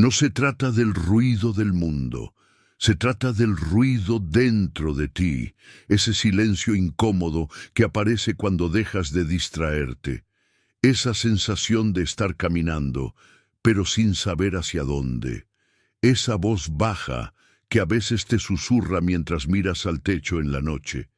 No se trata del ruido del mundo, se trata del ruido dentro de ti, ese silencio incómodo que aparece cuando dejas de distraerte, esa sensación de estar caminando, pero sin saber hacia dónde, esa voz baja que a veces te susurra mientras miras al techo en la noche.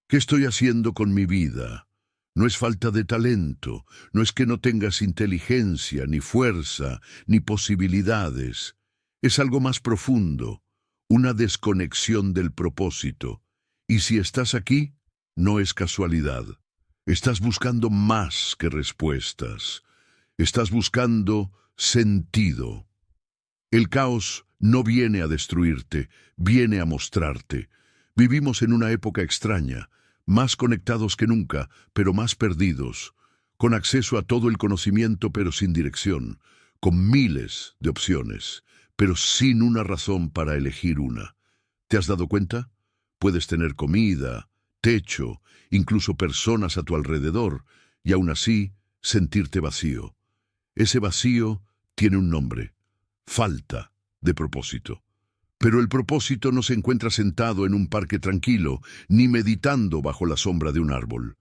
¿Qué estoy haciendo con mi vida? No es falta de talento, no es que no tengas inteligencia, ni fuerza, ni posibilidades. Es algo más profundo, una desconexión del propósito. Y si estás aquí, no es casualidad. Estás buscando más que respuestas. Estás buscando sentido. El caos no viene a destruirte, viene a mostrarte. Vivimos en una época extraña, más conectados que nunca, pero más perdidos, con acceso a todo el conocimiento pero sin dirección, con miles de opciones, pero sin una razón para elegir una. ¿Te has dado cuenta? Puedes tener comida, techo, incluso personas a tu alrededor, y aún así sentirte vacío. Ese vacío tiene un nombre: falta de propósito. Pero el propósito no se encuentra sentado en un parque tranquilo, ni meditando bajo la sombra de un árbol.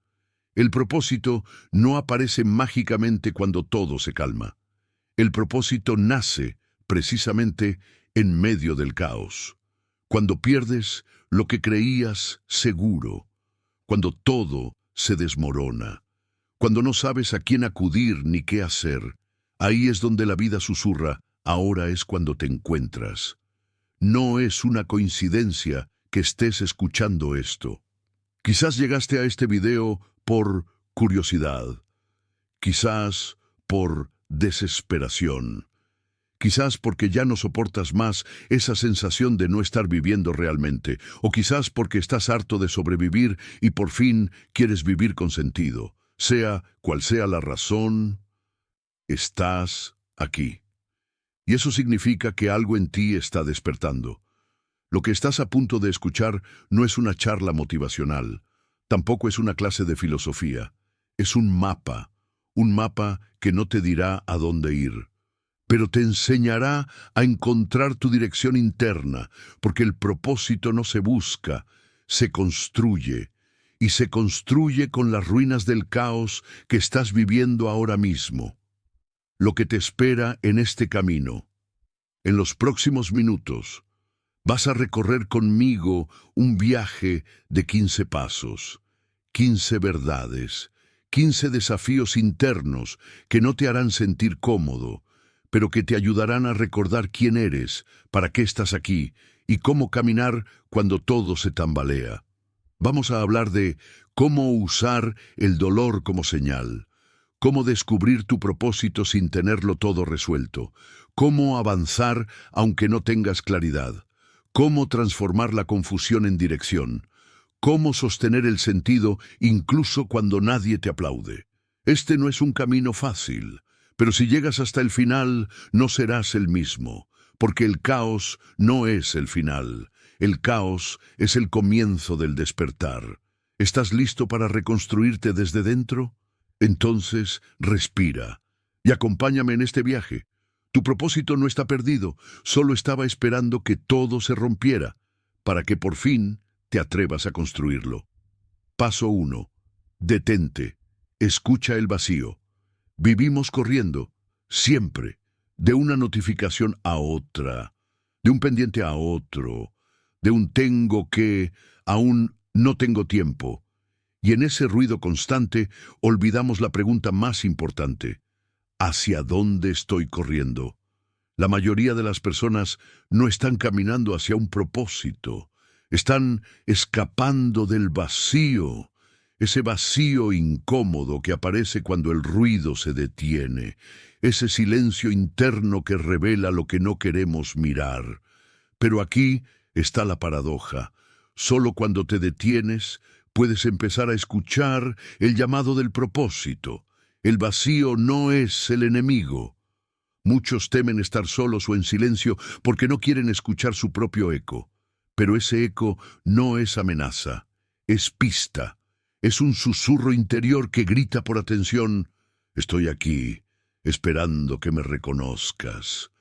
El propósito no aparece mágicamente cuando todo se calma. El propósito nace, precisamente, en medio del caos. Cuando pierdes lo que creías seguro, cuando todo se desmorona, cuando no sabes a quién acudir ni qué hacer, ahí es donde la vida susurra: ahora es cuando te encuentras. No es una coincidencia que estés escuchando esto. Quizás llegaste a este video por curiosidad, quizás por desesperación, quizás porque ya no soportas más esa sensación de no estar viviendo realmente, o quizás porque estás harto de sobrevivir y por fin quieres vivir con sentido. Sea cual sea la razón, estás aquí. Y eso significa que algo en ti está despertando. Lo que estás a punto de escuchar no es una charla motivacional, tampoco es una clase de filosofía. Es un mapa que no te dirá a dónde ir, pero te enseñará a encontrar tu dirección interna, porque el propósito no se busca, se construye, y se construye con las ruinas del caos que estás viviendo ahora mismo. Lo que te espera en este camino. En los próximos minutos, vas a recorrer conmigo un viaje de 15 pasos, 15 verdades, 15 desafíos internos que no te harán sentir cómodo, pero que te ayudarán a recordar quién eres, para qué estás aquí y cómo caminar cuando todo se tambalea. Vamos a hablar de cómo usar el dolor como señal, cómo descubrir tu propósito sin tenerlo todo resuelto, cómo avanzar aunque no tengas claridad, cómo transformar la confusión en dirección, cómo sostener el sentido incluso cuando nadie te aplaude. Este no es un camino fácil, pero si llegas hasta el final no serás el mismo, porque el caos no es el final, el caos es el comienzo del despertar. ¿Estás listo para reconstruirte desde dentro? Entonces, respira y acompáñame en este viaje. Tu propósito no está perdido, solo estaba esperando que todo se rompiera, para que por fin te atrevas a construirlo. Paso 1. Detente. Escucha el vacío. Vivimos corriendo, siempre, de una notificación a otra, de un pendiente a otro, de un tengo que, a un no tengo tiempo. Y en ese ruido constante olvidamos la pregunta más importante: ¿hacia dónde estoy corriendo? La mayoría de las personas no están caminando hacia un propósito, están escapando del vacío, ese vacío incómodo que aparece cuando el ruido se detiene, ese silencio interno que revela lo que no queremos mirar. Pero aquí está la paradoja: solo cuando te detienes puedes empezar a escuchar el llamado del propósito. El vacío no es el enemigo. Muchos temen estar solos o en silencio porque no quieren escuchar su propio eco. Pero ese eco no es amenaza, es pista. Es un susurro interior que grita por atención: estoy aquí, esperando que me reconozcas.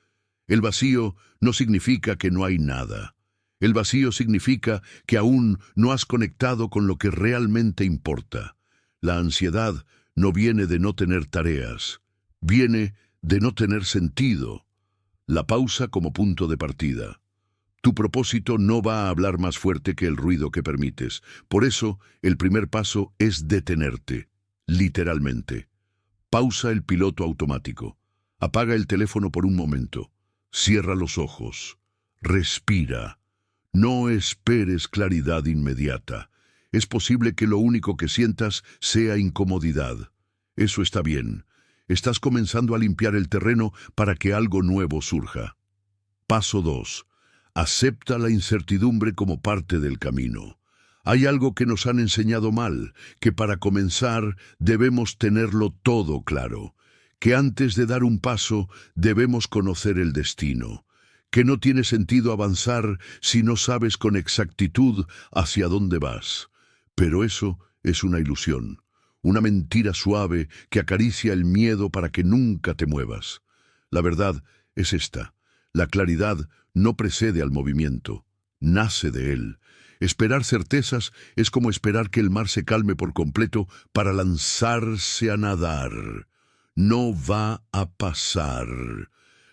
El vacío no significa que no hay nada. El vacío significa que aún no has conectado con lo que realmente importa. La ansiedad no viene de no tener tareas, viene de no tener sentido. La pausa como punto de partida. Tu propósito no va a hablar más fuerte que el ruido que permites. Por eso, el primer paso es detenerte, literalmente. Pausa el piloto automático. Apaga el teléfono por un momento. Cierra los ojos. Respira. No esperes claridad inmediata. Es posible que lo único que sientas sea incomodidad. Eso está bien. Estás comenzando a limpiar el terreno para que algo nuevo surja. Paso 2. Acepta la incertidumbre como parte del camino. Hay algo que nos han enseñado mal, que para comenzar debemos tenerlo todo claro, que antes de dar un paso debemos conocer el destino, que no tiene sentido avanzar si no sabes con exactitud hacia dónde vas. Pero eso es una ilusión, una mentira suave que acaricia el miedo para que nunca te muevas. La verdad es esta: la claridad no precede al movimiento, nace de él. Esperar certezas es como esperar que el mar se calme por completo para lanzarse a nadar. No va a pasar.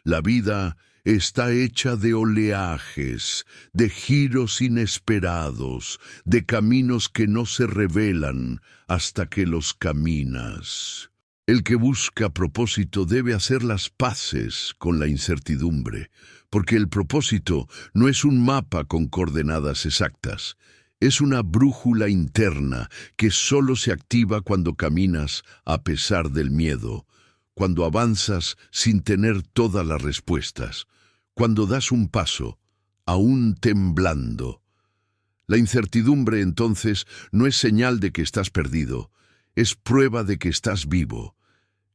La vida está hecha de oleajes, de giros inesperados, de caminos que no se revelan hasta que los caminas. El que busca propósito debe hacer las paces con la incertidumbre, porque el propósito no es un mapa con coordenadas exactas, es una brújula interna que solo se activa cuando caminas a pesar del miedo, cuando avanzas sin tener todas las respuestas, cuando das un paso, aún temblando. La incertidumbre, entonces, no es señal de que estás perdido, es prueba de que estás vivo.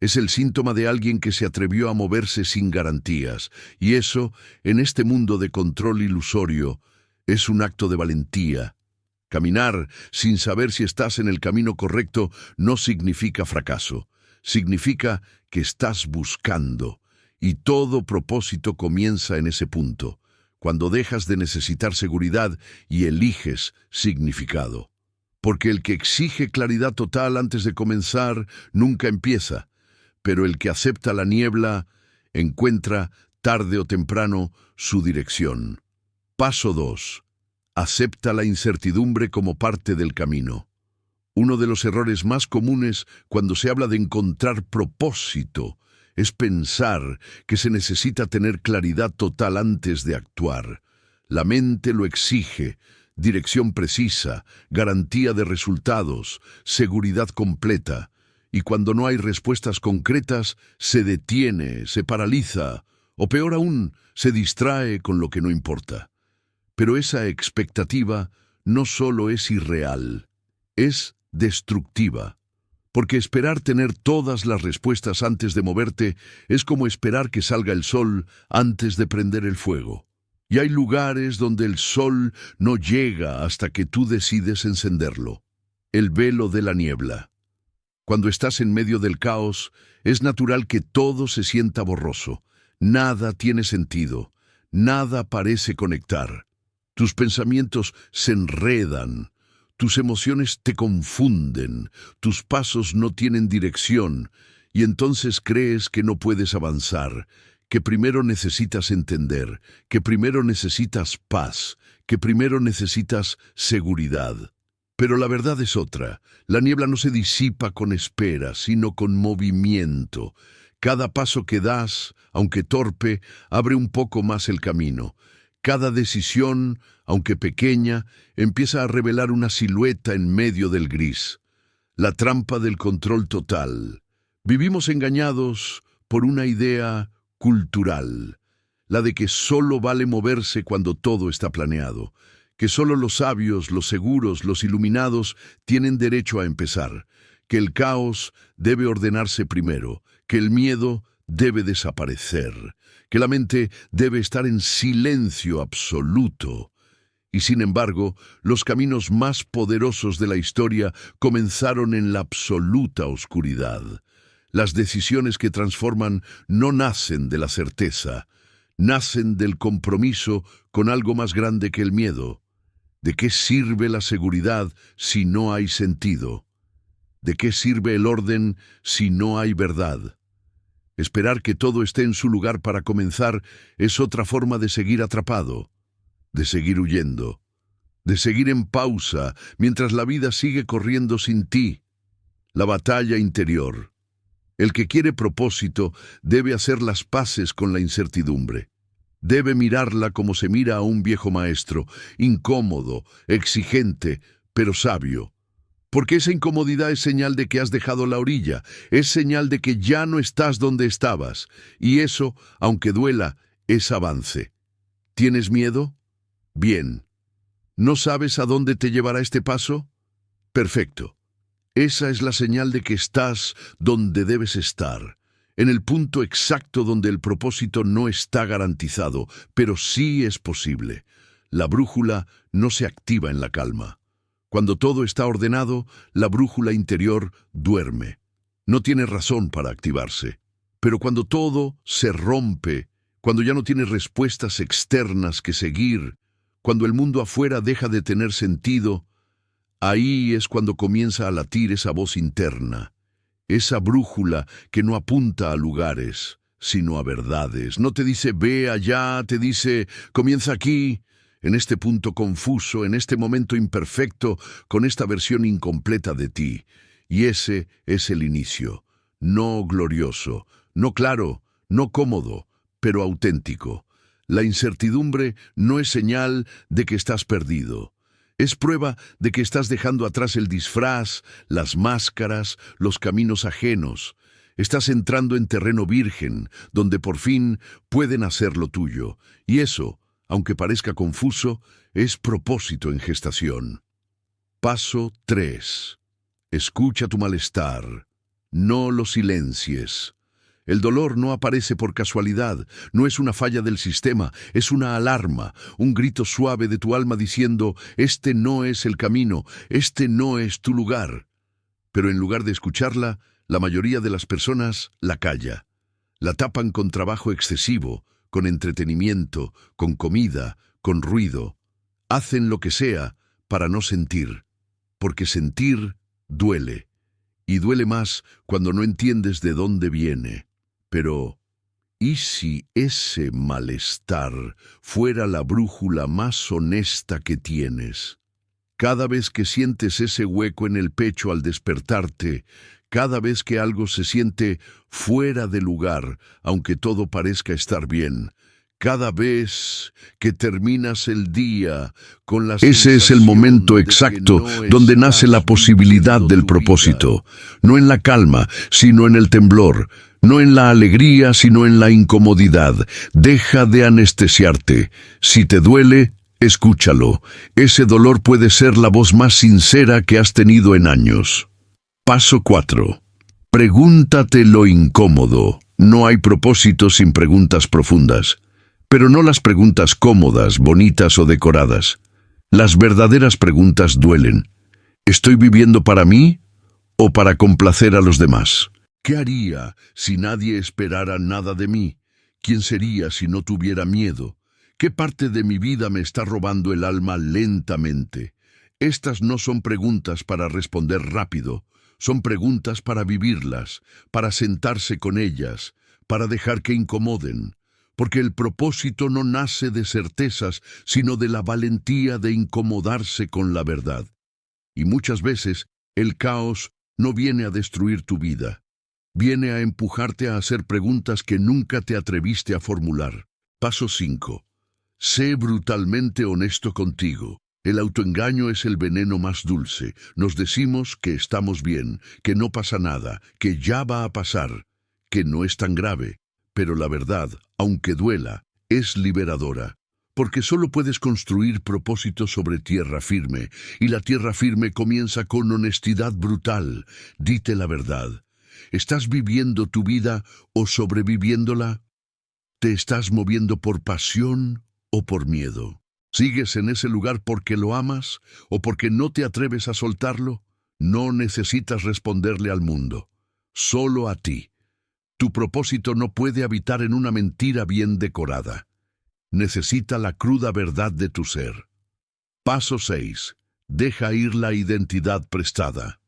Es el síntoma de alguien que se atrevió a moverse sin garantías, y eso, en este mundo de control ilusorio, es un acto de valentía. Caminar sin saber si estás en el camino correcto no significa fracaso, significa que estás buscando, y todo propósito comienza en ese punto, cuando dejas de necesitar seguridad y eliges significado. Porque el que exige claridad total antes de comenzar nunca empieza, pero el que acepta la niebla encuentra, tarde o temprano, su dirección. Paso 2. Acepta la incertidumbre como parte del camino. Uno de los errores más comunes cuando se habla de encontrar propósito es pensar que se necesita tener claridad total antes de actuar. La mente lo exige: dirección precisa, garantía de resultados, seguridad completa. Y cuando no hay respuestas concretas, se detiene, se paraliza, o peor aún, se distrae con lo que no importa. Pero esa expectativa no solo es irreal, es destructiva. Porque esperar tener todas las respuestas antes de moverte es como esperar que salga el sol antes de prender el fuego. Y hay lugares donde el sol no llega hasta que tú decides encenderlo. El velo de la niebla. Cuando estás en medio del caos, es natural que todo se sienta borroso. Nada tiene sentido. Nada parece conectar. Tus pensamientos se enredan. Tus emociones te confunden. Tus pasos no tienen dirección. Y entonces crees que no puedes avanzar, que primero necesitas entender, que primero necesitas paz, que primero necesitas seguridad. Pero la verdad es otra. La niebla no se disipa con espera, sino con movimiento. Cada paso que das, aunque torpe, abre un poco más el camino. Cada decisión, aunque pequeña, empieza a revelar una silueta en medio del gris. La trampa del control total. Vivimos engañados por una idea cultural, la de que solo vale moverse cuando todo está planeado, que solo los sabios, los seguros, los iluminados tienen derecho a empezar, que el caos debe ordenarse primero, que el miedo debe desaparecer, que la mente debe estar en silencio absoluto. Y sin embargo, los caminos más poderosos de la historia comenzaron en la absoluta oscuridad. Las decisiones que transforman no nacen de la certeza, nacen del compromiso con algo más grande que el miedo. ¿De qué sirve la seguridad si no hay sentido? ¿De qué sirve el orden si no hay verdad? Esperar que todo esté en su lugar para comenzar es otra forma de seguir atrapado, de seguir huyendo, de seguir en pausa mientras la vida sigue corriendo sin ti. La batalla interior. El que quiere propósito debe hacer las paces con la incertidumbre. Debe mirarla como se mira a un viejo maestro, incómodo, exigente, pero sabio. Porque esa incomodidad es señal de que has dejado la orilla, es señal de que ya no estás donde estabas, y eso, aunque duela, es avance. ¿Tienes miedo? Bien. ¿No sabes a dónde te llevará este paso? Perfecto. Esa es la señal de que estás donde debes estar, en el punto exacto donde el propósito no está garantizado, pero sí es posible. La brújula no se activa en la calma. Cuando todo está ordenado, la brújula interior duerme. No tiene razón para activarse. Pero cuando todo se rompe, cuando ya no tienes respuestas externas que seguir, cuando el mundo afuera deja de tener sentido, ahí es cuando comienza a latir esa voz interna, esa brújula que no apunta a lugares, sino a verdades. No te dice ve allá, te dice comienza aquí, en este punto confuso, en este momento imperfecto, con esta versión incompleta de ti. Y ese es el inicio, no glorioso, no claro, no cómodo, pero auténtico. La incertidumbre no es señal de que estás perdido. Es prueba de que estás dejando atrás el disfraz, las máscaras, los caminos ajenos. Estás entrando en terreno virgen, donde por fin pueden hacer lo tuyo. Y eso, aunque parezca confuso, es propósito en gestación. Paso 3. Escucha tu malestar. No lo silencies. El dolor no aparece por casualidad, no es una falla del sistema, es una alarma, un grito suave de tu alma diciendo, este no es el camino, este no es tu lugar. Pero en lugar de escucharla, la mayoría de las personas la calla. La tapan con trabajo excesivo, con entretenimiento, con comida, con ruido. Hacen lo que sea para no sentir, porque sentir duele, y duele más cuando no entiendes de dónde viene. Pero, ¿y si ese malestar fuera la brújula más honesta que tienes? Cada vez que sientes ese hueco en el pecho al despertarte, cada vez que algo se siente fuera de lugar, aunque todo parezca estar bien, cada vez que terminas el día con la sensación ese es el momento exacto donde nace la posibilidad del propósito, no en la calma, sino en el temblor. No en la alegría, sino en la incomodidad. Deja de anestesiarte. Si te duele, escúchalo. Ese dolor puede ser la voz más sincera que has tenido en años. Paso 4. Pregúntate lo incómodo. No hay propósito sin preguntas profundas. Pero no las preguntas cómodas, bonitas o decoradas. Las verdaderas preguntas duelen. ¿Estoy viviendo para mí o para complacer a los demás? ¿Qué haría si nadie esperara nada de mí? ¿Quién sería si no tuviera miedo? ¿Qué parte de mi vida me está robando el alma lentamente? Estas no son preguntas para responder rápido, son preguntas para vivirlas, para sentarse con ellas, para dejar que incomoden. Porque el propósito no nace de certezas, sino de la valentía de incomodarse con la verdad. Y muchas veces el caos no viene a destruir tu vida. Viene a empujarte a hacer preguntas que nunca te atreviste a formular. Paso 5. Sé brutalmente honesto contigo. El autoengaño es el veneno más dulce. Nos decimos que estamos bien, que no pasa nada, que ya va a pasar, que no es tan grave. Pero la verdad, aunque duela, es liberadora. Porque solo puedes construir propósitos sobre tierra firme, y la tierra firme comienza con honestidad brutal. Dite la verdad. ¿Estás viviendo tu vida o sobreviviéndola? ¿Te estás moviendo por pasión o por miedo? ¿Sigues en ese lugar porque lo amas o porque no te atreves a soltarlo? No necesitas responderle al mundo, solo a ti. Tu propósito no puede habitar en una mentira bien decorada. necesita la cruda verdad de tu ser. Paso 6. Deja ir la identidad prestada.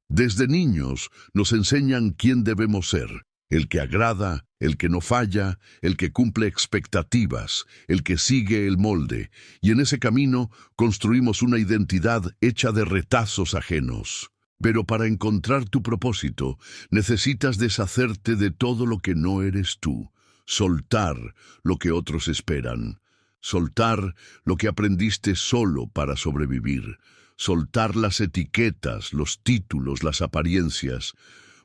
Desde niños nos enseñan quién debemos ser: el que agrada, el que no falla, el que cumple expectativas, el que sigue el molde, y en ese camino construimos una identidad hecha de retazos ajenos. Pero para encontrar tu propósito, necesitas deshacerte de todo lo que no eres tú, soltar lo que otros esperan, soltar lo que aprendiste solo para sobrevivir, soltar las etiquetas, los títulos, las apariencias,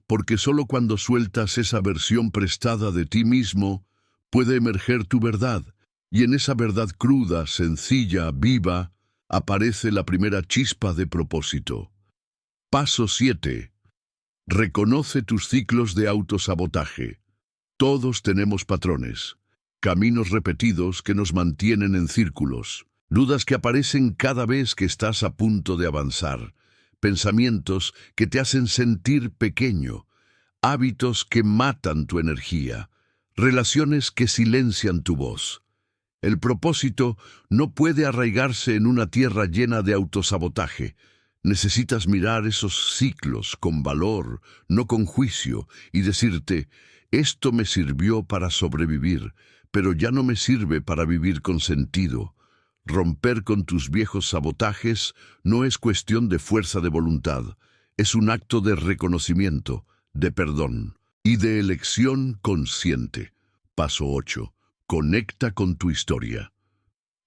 porque solo cuando sueltas esa versión prestada de ti mismo, puede emerger tu verdad, y en esa verdad cruda, sencilla, viva, aparece la primera chispa de propósito. Paso 7. Reconoce tus ciclos de autosabotaje. Todos tenemos patrones, caminos repetidos que nos mantienen en círculos, dudas que aparecen cada vez que estás a punto de avanzar, pensamientos que te hacen sentir pequeño, hábitos que matan tu energía, relaciones que silencian tu voz. El propósito no puede arraigarse en una tierra llena de autosabotaje. Necesitas mirar esos ciclos con valor, no con juicio, y decirte: esto me sirvió para sobrevivir, pero ya no me sirve para vivir con sentido. Romper con tus viejos sabotajes no es cuestión de fuerza de voluntad, es un acto de reconocimiento, de perdón y de elección consciente. Paso 8. Conecta con tu historia.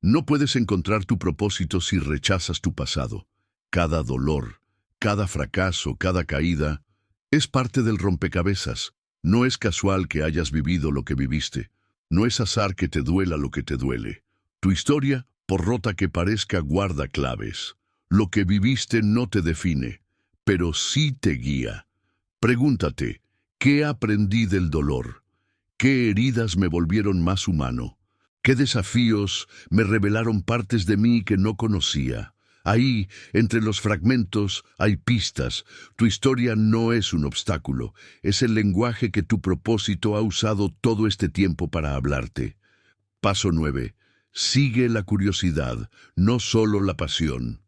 No puedes encontrar tu propósito si rechazas tu pasado. Cada dolor, cada fracaso, cada caída, es parte del rompecabezas. No es casual que hayas vivido lo que viviste. No es azar que te duela lo que te duele. Tu historia, por rota que parezca, guarda claves. Lo que viviste no te define, pero sí te guía. Pregúntate: ¿qué aprendí del dolor? ¿Qué heridas me volvieron más humano? ¿Qué desafíos me revelaron partes de mí que no conocía? Ahí, entre los fragmentos, hay pistas. Tu historia no es un obstáculo, es el lenguaje que tu propósito ha usado todo este tiempo para hablarte. Paso 9. Sigue la curiosidad, no solo la pasión.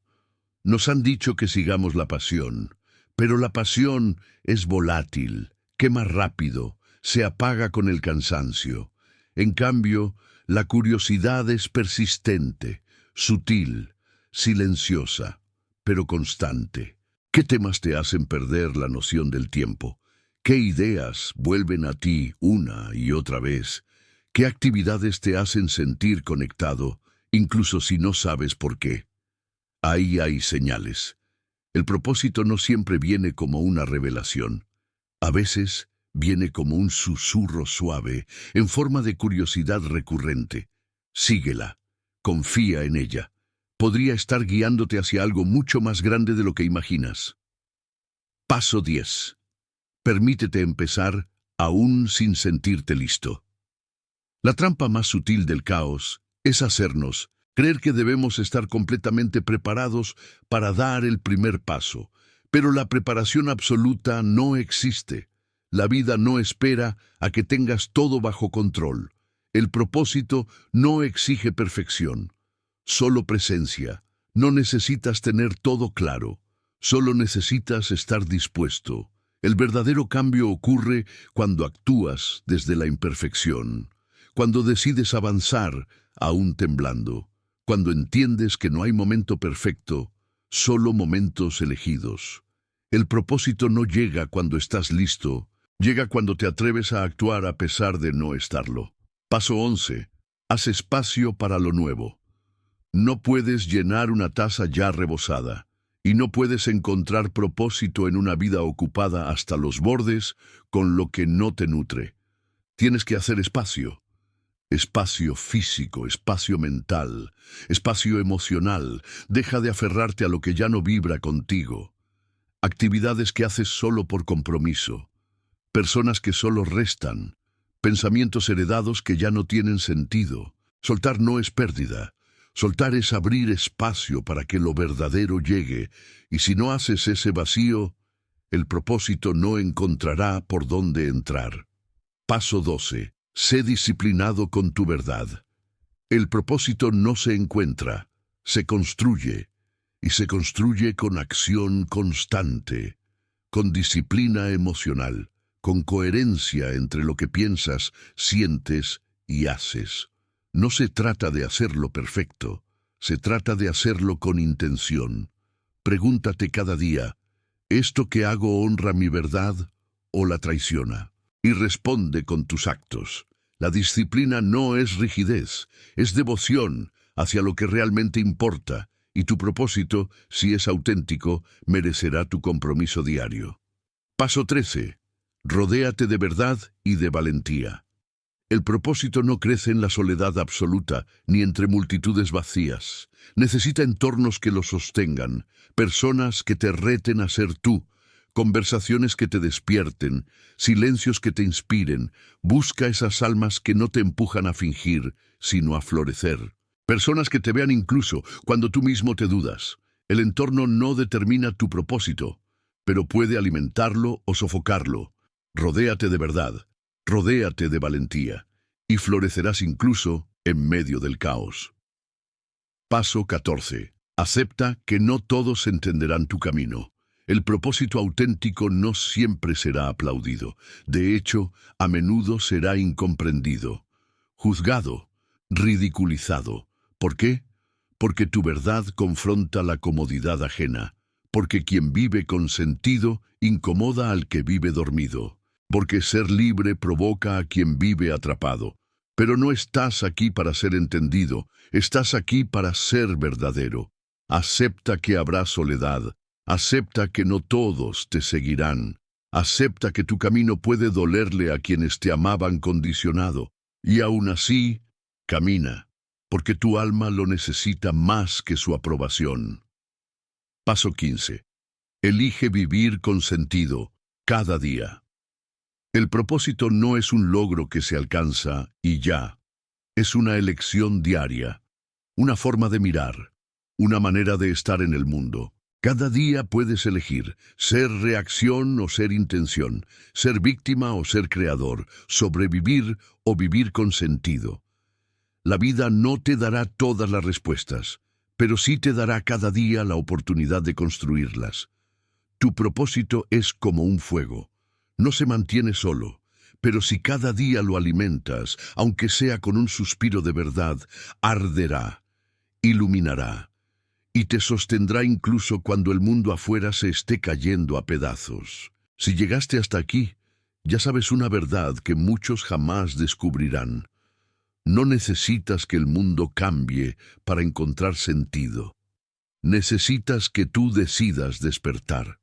Nos han dicho que sigamos la pasión, pero la pasión es volátil, quema rápido, se apaga con el cansancio. En cambio, la curiosidad es persistente, sutil, silenciosa, pero constante. ¿Qué temas te hacen perder la noción del tiempo? ¿Qué ideas vuelven a ti una y otra vez? ¿Qué actividades te hacen sentir conectado, incluso si no sabes por qué? Ahí hay señales. El propósito no siempre viene como una revelación. A veces viene como un susurro suave, en forma de curiosidad recurrente. Síguela, confía en ella. Podría estar guiándote hacia algo mucho más grande de lo que imaginas. Paso 10. Permítete empezar aún sin sentirte listo. La trampa más sutil del caos es hacernos creer que debemos estar completamente preparados para dar el primer paso. Pero la preparación absoluta no existe. La vida no espera a que tengas todo bajo control. El propósito no exige perfección, solo presencia. No necesitas tener todo claro, solo necesitas estar dispuesto. El verdadero cambio ocurre cuando actúas desde la imperfección, cuando decides avanzar aún temblando, cuando entiendes que no hay momento perfecto, solo momentos elegidos. El propósito no llega cuando estás listo, llega cuando te atreves a actuar a pesar de no estarlo. Paso 11. Haz espacio para lo nuevo. No puedes llenar una taza ya rebosada, y no puedes encontrar propósito en una vida ocupada hasta los bordes con lo que no te nutre. Tienes que hacer espacio. Espacio físico, espacio mental, espacio emocional. Deja de aferrarte a lo que ya no vibra contigo. Actividades que haces solo por compromiso. Personas que solo restan. Pensamientos heredados que ya no tienen sentido. Soltar no es pérdida. Soltar es abrir espacio para que lo verdadero llegue. Y si no haces ese vacío, el propósito no encontrará por dónde entrar. Paso 12. Sé disciplinado con tu verdad. El propósito no se encuentra, se construye, y se construye con acción constante, con disciplina emocional, con coherencia entre lo que piensas, sientes y haces. No se trata de hacerlo perfecto, se trata de hacerlo con intención. Pregúntate cada día, ¿esto que hago honra mi verdad o la traiciona? Y responde con tus actos. La disciplina no es rigidez, es devoción hacia lo que realmente importa, y tu propósito, si es auténtico, merecerá tu compromiso diario. Paso 13. Rodéate de verdad y de valentía. El propósito no crece en la soledad absoluta, ni entre multitudes vacías. Necesita entornos que lo sostengan, personas que te reten a ser tú, conversaciones que te despierten, silencios que te inspiren. Busca esas almas que no te empujan a fingir, sino a florecer. Personas que te vean incluso cuando tú mismo te dudas. El entorno no determina tu propósito, pero puede alimentarlo o sofocarlo. Rodéate de verdad, rodéate de valentía, y florecerás incluso en medio del caos. Paso 14. Acepta que no todos entenderán tu camino. El propósito auténtico no siempre será aplaudido. De hecho, a menudo será incomprendido, juzgado, ridiculizado. ¿Por qué? Porque tu verdad confronta la comodidad ajena. Porque quien vive con sentido incomoda al que vive dormido. Porque ser libre provoca a quien vive atrapado. Pero no estás aquí para ser entendido, estás aquí para ser verdadero. Acepta que habrá soledad, acepta que no todos te seguirán, acepta que tu camino puede dolerle a quienes te amaban condicionado, y aún así, camina, porque tu alma lo necesita más que su aprobación. Paso 15. Elige vivir con sentido cada día. El propósito no es un logro que se alcanza y ya. Es una elección diaria, una forma de mirar, una manera de estar en el mundo. Cada día puedes elegir ser reacción o ser intención, ser víctima o ser creador, sobrevivir o vivir con sentido. La vida no te dará todas las respuestas, pero sí te dará cada día la oportunidad de construirlas. Tu propósito es como un fuego. No se mantiene solo, pero si cada día lo alimentas, aunque sea con un suspiro de verdad, arderá, iluminará, y te sostendrá incluso cuando el mundo afuera se esté cayendo a pedazos. Si llegaste hasta aquí, ya sabes una verdad que muchos jamás descubrirán. No necesitas que el mundo cambie para encontrar sentido. Necesitas que tú decidas despertar.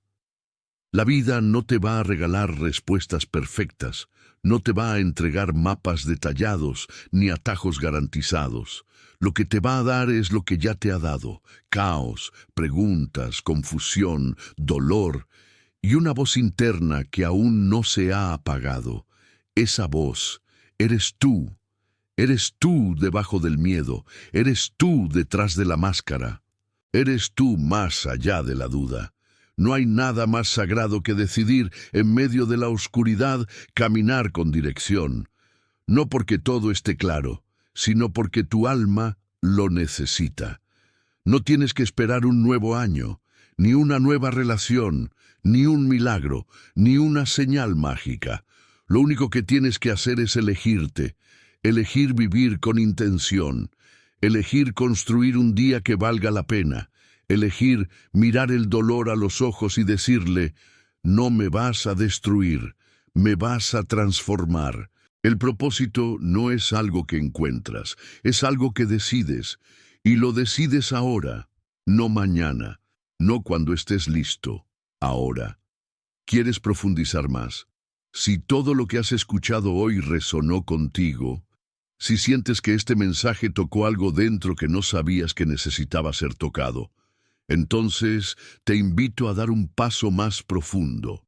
La vida no te va a regalar respuestas perfectas, no te va a entregar mapas detallados ni atajos garantizados. Lo que te va a dar es lo que ya te ha dado: caos, preguntas, confusión, dolor y una voz interna que aún no se ha apagado. Esa voz eres tú. Eres tú debajo del miedo, eres tú detrás de la máscara, eres tú más allá de la duda. No hay nada más sagrado que decidir en medio de la oscuridad caminar con dirección, no porque todo esté claro, sino porque tu alma lo necesita. No tienes que esperar un nuevo año, ni una nueva relación, ni un milagro, ni una señal mágica. Lo único que tienes que hacer es elegirte, elegir vivir con intención, elegir construir un día que valga la pena, elegir mirar el dolor a los ojos y decirle: no me vas a destruir, me vas a transformar. El propósito no es algo que encuentras, es algo que decides, y lo decides ahora, no mañana, no cuando estés listo, ahora. ¿Quieres profundizar más? Si todo lo que has escuchado hoy resonó contigo, si sientes que este mensaje tocó algo dentro que no sabías que necesitaba ser tocado, entonces te invito a dar un paso más profundo.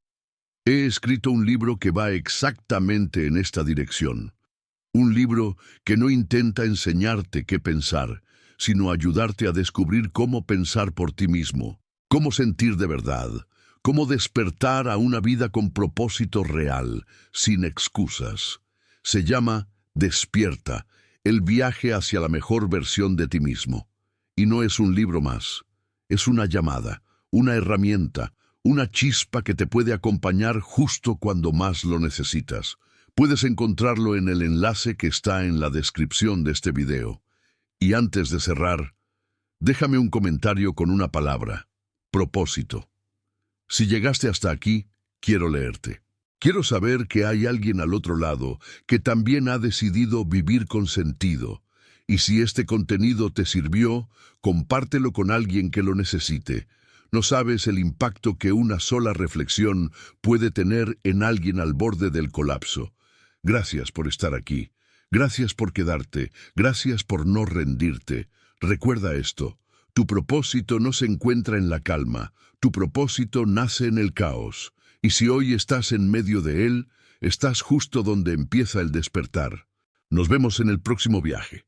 He escrito un libro que va exactamente en esta dirección. Un libro que no intenta enseñarte qué pensar, sino ayudarte a descubrir cómo pensar por ti mismo, cómo sentir de verdad, cómo despertar a una vida con propósito real, sin excusas. Se llama Despierta, el viaje hacia la mejor versión de ti mismo. Y no es un libro más, es una llamada, una herramienta, una chispa que te puede acompañar justo cuando más lo necesitas. Puedes encontrarlo en el enlace que está en la descripción de este video. Y antes de cerrar, déjame un comentario con una palabra: propósito. Si llegaste hasta aquí, quiero leerte. Quiero saber que hay alguien al otro lado que también ha decidido vivir con sentido. Y si este contenido te sirvió, compártelo con alguien que lo necesite. No sabes el impacto que una sola reflexión puede tener en alguien al borde del colapso. Gracias por estar aquí. Gracias por quedarte. Gracias por no rendirte. Recuerda esto: tu propósito no se encuentra en la calma. Tu propósito nace en el caos. Y si hoy estás en medio de él, estás justo donde empieza el despertar. Nos vemos en el próximo viaje.